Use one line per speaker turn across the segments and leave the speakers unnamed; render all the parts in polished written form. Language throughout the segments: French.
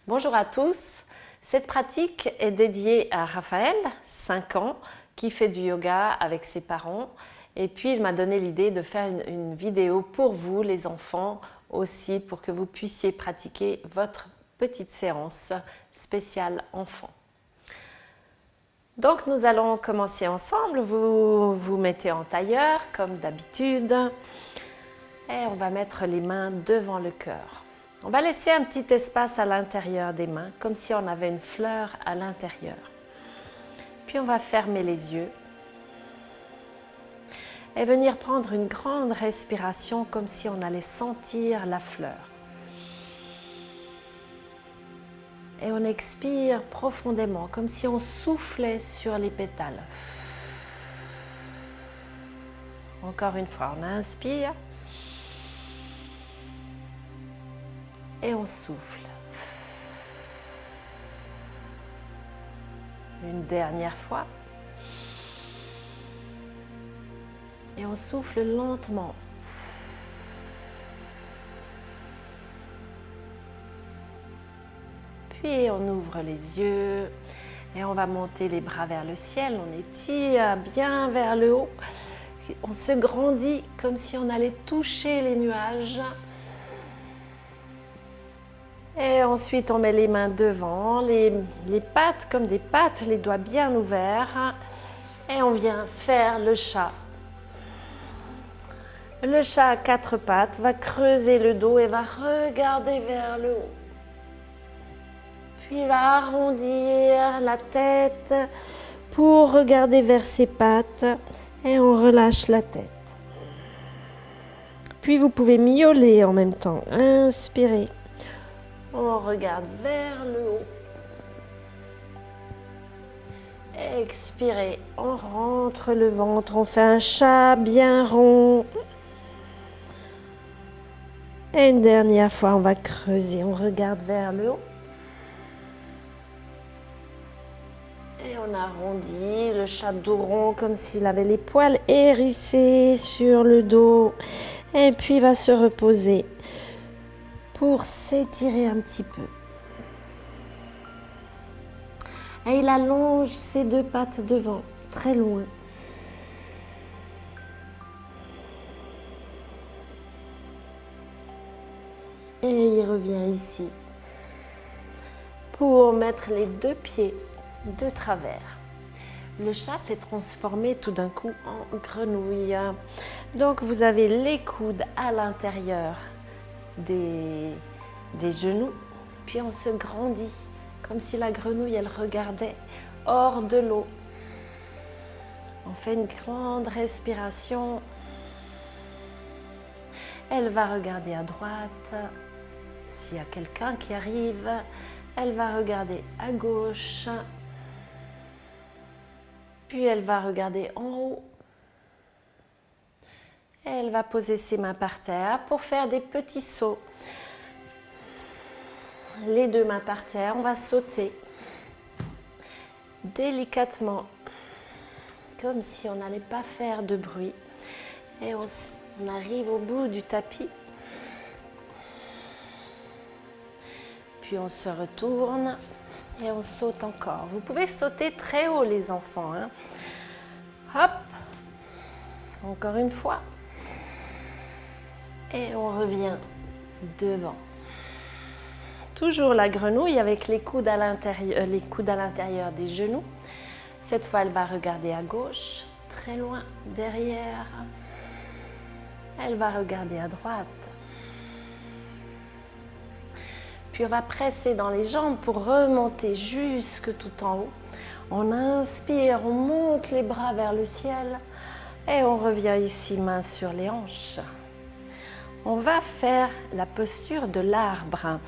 Bonjour à tous, cette pratique est dédiée à Raphaël, 5 ans, qui fait du yoga avec ses parents. Et puis il m'a donné l'idée de faire une vidéo pour vous, les enfants, aussi pour que vous puissiez pratiquer votre petite séance spéciale enfant. Donc nous allons commencer ensemble, vous vous mettez en tailleur comme d'habitude et on va mettre les mains devant le cœur. On va laisser un petit espace à l'intérieur des mains, comme si on avait une fleur à l'intérieur. Puis on va fermer les yeux et venir prendre une grande respiration comme si on allait sentir la fleur. Et on expire profondément, comme si on soufflait sur les pétales. Encore une fois, on inspire. Et on souffle. Une dernière fois. Et on souffle lentement. Puis on ouvre les yeux et on va monter les bras vers le ciel. On étire bien vers le haut. On se grandit comme si on allait toucher les nuages. Et ensuite, on met les mains devant, les pattes comme des pattes, les doigts bien ouverts. Et on vient faire le chat. Le chat à 4 pattes va creuser le dos et va regarder vers le haut. Puis il va arrondir la tête pour regarder vers ses pattes. Et on relâche la tête. Puis vous pouvez miauler en même temps. Inspirez. On regarde vers le haut. Expirez, on rentre le ventre, on fait un chat bien rond. Et une dernière fois, on va creuser, on regarde vers le haut. Et on arrondit le chat dos rond comme s'il avait les poils hérissés sur le dos. Et puis il va se reposer pour s'étirer un petit peu. Et il allonge ses 2 pattes devant, très loin. Et il revient ici pour mettre les 2 pieds de travers. Le chat s'est transformé tout d'un coup en grenouille. Donc vous avez les coudes à l'intérieur des genoux, puis on se grandit comme si la grenouille elle regardait hors de l'eau. On fait une grande respiration. Elle va regarder à droite. S'il y a quelqu'un qui arrive, elle va regarder à gauche. Puis elle va regarder en haut. Et elle va poser ses mains par terre pour faire des petits sauts. Les 2 mains par terre, on va sauter délicatement, comme si on n'allait pas faire de bruit. Et on arrive au bout du tapis. Puis on se retourne et on saute encore. Vous pouvez sauter très haut les enfants. Hop, encore une fois. Et on revient devant. Toujours la grenouille avec les coudes à l'intérieur des genoux. Cette fois, elle va regarder à gauche, très loin, derrière. Elle va regarder à droite. Puis on va presser dans les jambes pour remonter jusque tout en haut. On inspire, on monte les bras vers le ciel et on revient ici, main sur les hanches. On va faire la posture de l'arbre,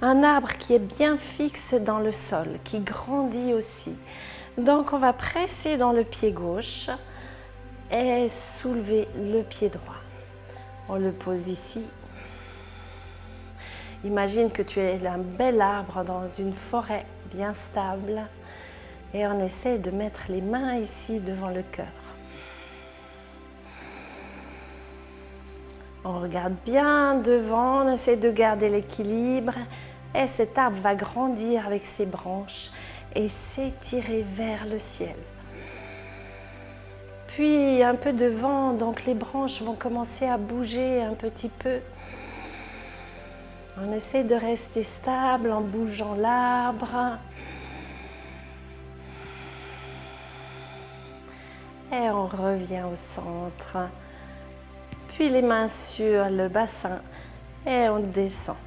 un arbre qui est bien fixe dans le sol, qui grandit aussi. Donc on va presser dans le pied gauche et soulever le pied droit. On le pose ici. Imagine que tu es un bel arbre dans une forêt bien stable et on essaie de mettre les mains ici devant le cœur. On regarde bien devant, on essaie de garder l'équilibre Et cet arbre va grandir avec ses branches et s'étirer vers le ciel. Puis un peu de vent, donc les branches vont commencer à bouger un petit peu. On essaie de rester stable en bougeant l'arbre. Et on revient au centre. Puis les mains sur le bassin et on descend.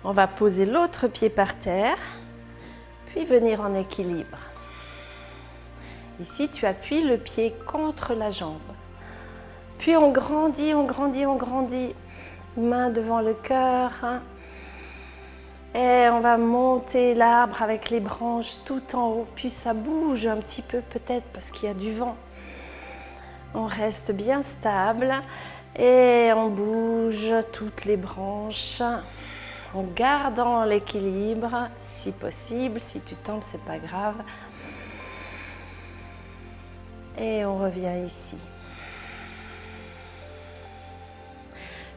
On va poser l'autre pied par terre, puis venir en équilibre. Ici, tu appuies le pied contre la jambe. Puis on grandit, on grandit, on grandit. Main devant le cœur. Et on va monter l'arbre avec les branches tout en haut. Puis ça bouge un petit peu peut-être parce qu'il y a du vent. On reste bien stable et on bouge toutes les branches en gardant l'équilibre si possible. Si tu tombes, c'est pas grave. Et on revient ici.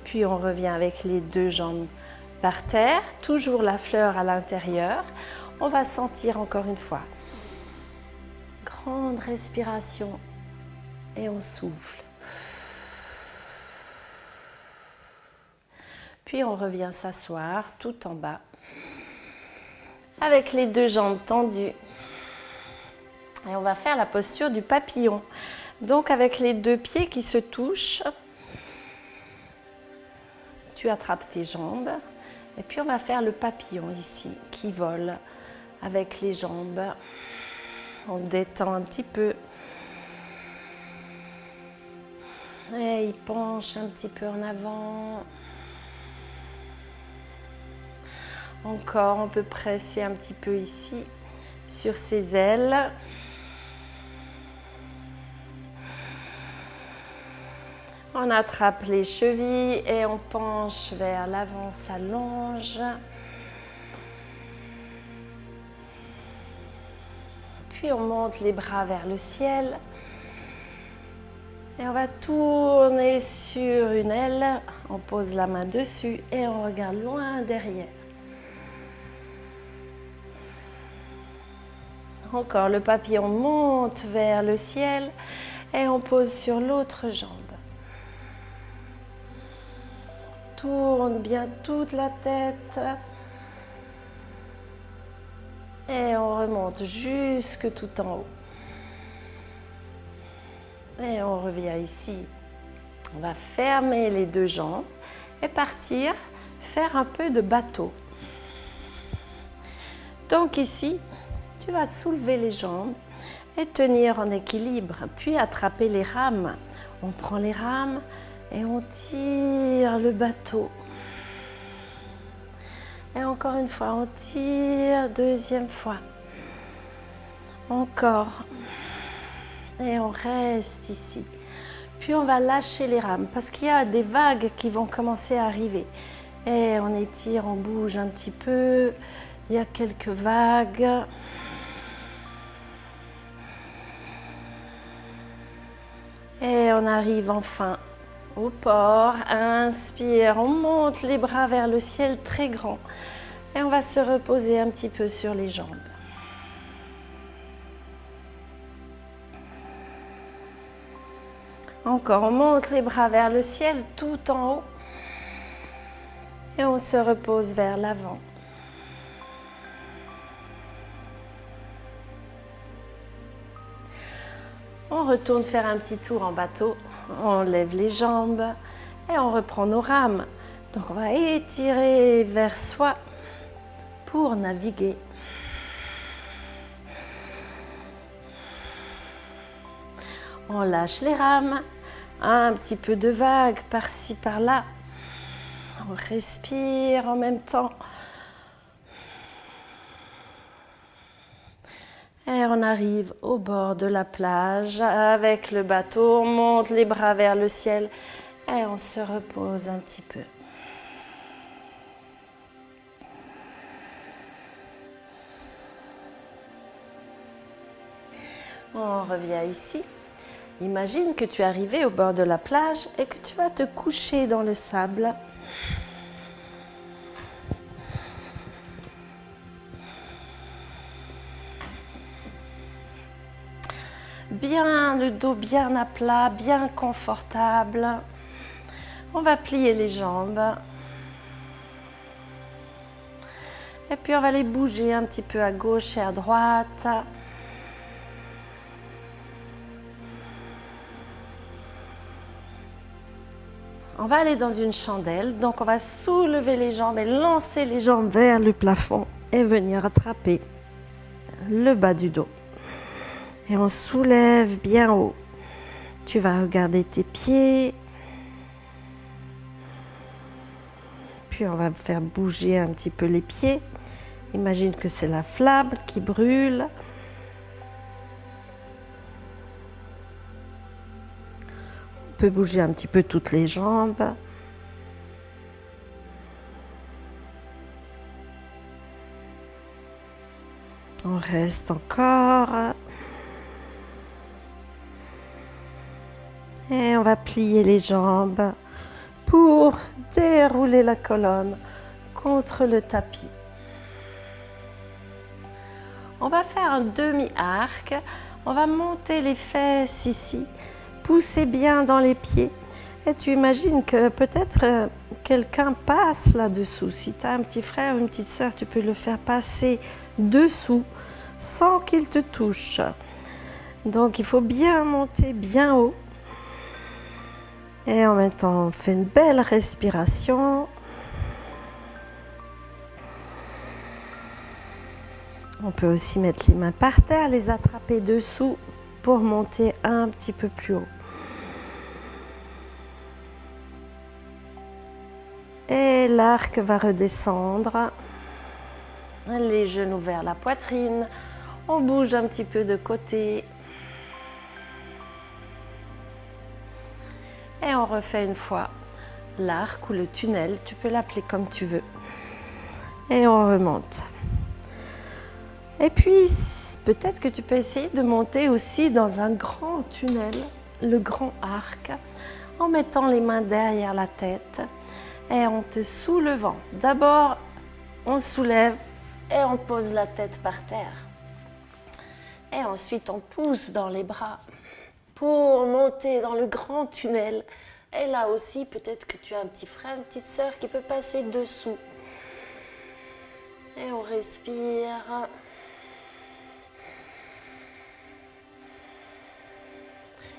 Puis on revient avec les deux jambes par terre, toujours la fleur à l'intérieur. On va sentir encore une fois. Grande respiration et on souffle. Puis on revient s'asseoir tout en bas avec les deux jambes tendues. Et on va faire la posture du papillon. Donc avec les deux pieds qui se touchent, tu attrapes tes jambes et puis on va faire le papillon ici qui vole avec les jambes. On détend un petit peu. Et il penche un petit peu en avant. Encore, on peut presser un petit peu ici sur ses ailes. On attrape les chevilles et on penche vers l'avant, s'allonge. Puis on monte les bras vers le ciel. Et on va tourner sur une aile. On pose la main dessus et on regarde loin derrière. Encore, le papillon monte vers le ciel et on pose sur l'autre jambe. Tourne bien toute la tête et on remonte jusque tout en haut. Et on revient ici. On va fermer les deux jambes et partir faire un peu de bateau. Donc ici, tu vas soulever les jambes et tenir en équilibre, puis attraper les rames. On prend les rames et on tire le bateau. Et encore une fois, on tire, deuxième fois. Encore. Et on reste ici. Puis on va lâcher les rames parce qu'il y a des vagues qui vont commencer à arriver. Et on étire, on bouge un petit peu. Il y a quelques vagues. Et on arrive enfin au port. Inspire, on monte les bras vers le ciel très grand. Et on va se reposer un petit peu sur les jambes. Encore, on monte les bras vers le ciel tout en haut. Et on se repose vers l'avant. On retourne faire un petit tour en bateau. On lève les jambes et on reprend nos rames. Donc on va étirer vers soi pour naviguer. On lâche les rames, un petit peu de vague par-ci par-là. On respire en même temps. Et on arrive au bord de la plage avec le bateau. On monte les bras vers le ciel et on se repose un petit peu. On revient ici. Imagine que tu es arrivé au bord de la plage et que tu vas te coucher dans le sable. bien le dos bien à plat, bien confortable. On va plier les jambes. Et puis on va les bouger un petit peu à gauche et à droite. On va aller dans une chandelle, donc on va soulever les jambes et lancer les jambes vers le plafond et venir attraper le bas du dos. Et on soulève bien haut. Tu vas regarder tes pieds. Puis on va faire bouger un petit peu les pieds. Imagine que c'est la flamme qui brûle. On peut bouger un petit peu toutes les jambes. On reste encore. Et on va plier les jambes pour dérouler la colonne contre le tapis. On va faire un demi-arc. On va monter les fesses ici, pousser bien dans les pieds. Et tu imagines que peut-être quelqu'un passe là-dessous. Si tu as un petit frère ou une petite sœur, tu peux le faire passer dessous sans qu'il te touche. Donc il faut bien monter bien haut. Et en même temps, on fait une belle respiration. On peut aussi mettre les mains par terre, les attraper dessous pour monter un petit peu plus haut. Et l'arc va redescendre. Les genoux vers la poitrine. On bouge un petit peu de côté. Et on refait une fois l'arc ou le tunnel, tu peux l'appeler comme tu veux. Et on remonte. Et puis, peut-être que tu peux essayer de monter aussi dans un grand tunnel, le grand arc, en mettant les mains derrière la tête et en te soulevant. D'abord, on soulève et on pose la tête par terre. Et ensuite, on pousse dans les bras pour monter dans le grand tunnel. Et là aussi, peut-être que tu as un petit frère, une petite sœur qui peut passer dessous. Et on respire.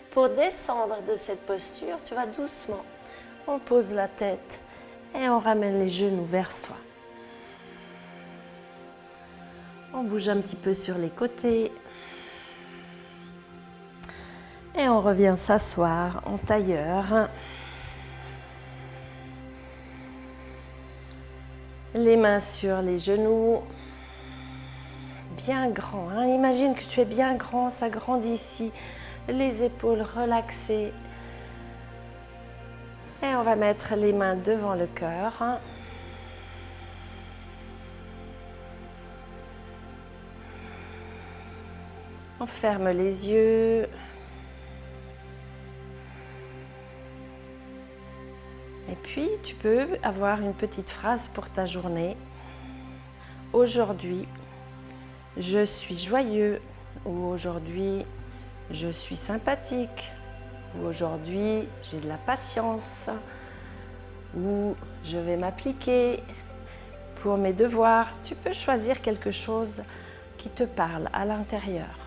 Pour descendre de cette posture, tu vas doucement. On pose la tête et on ramène les genoux vers soi. On bouge un petit peu sur les côtés. Et on revient s'asseoir en tailleur. Les mains sur les genoux. Bien grand. Hein? Imagine que tu es bien grand, ça grandit ici. Les épaules relaxées. Et on va mettre les mains devant le cœur. On ferme les yeux. Et puis, tu peux avoir une petite phrase pour ta journée. Aujourd'hui, je suis joyeux. Ou aujourd'hui, je suis sympathique. Ou aujourd'hui, j'ai de la patience. Ou je vais m'appliquer pour mes devoirs. Tu peux choisir quelque chose qui te parle à l'intérieur.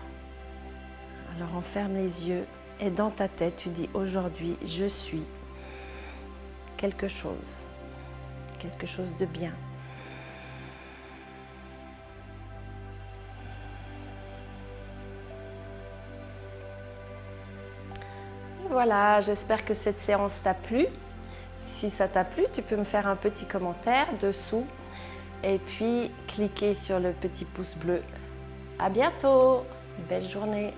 Alors, on ferme les yeux et dans ta tête, tu dis aujourd'hui, je suis quelque chose de bien. Et voilà, j'espère que cette séance t'a plu. Si ça t'a plu, tu peux me faire un petit commentaire dessous et puis cliquer sur le petit pouce bleu. À bientôt, belle journée.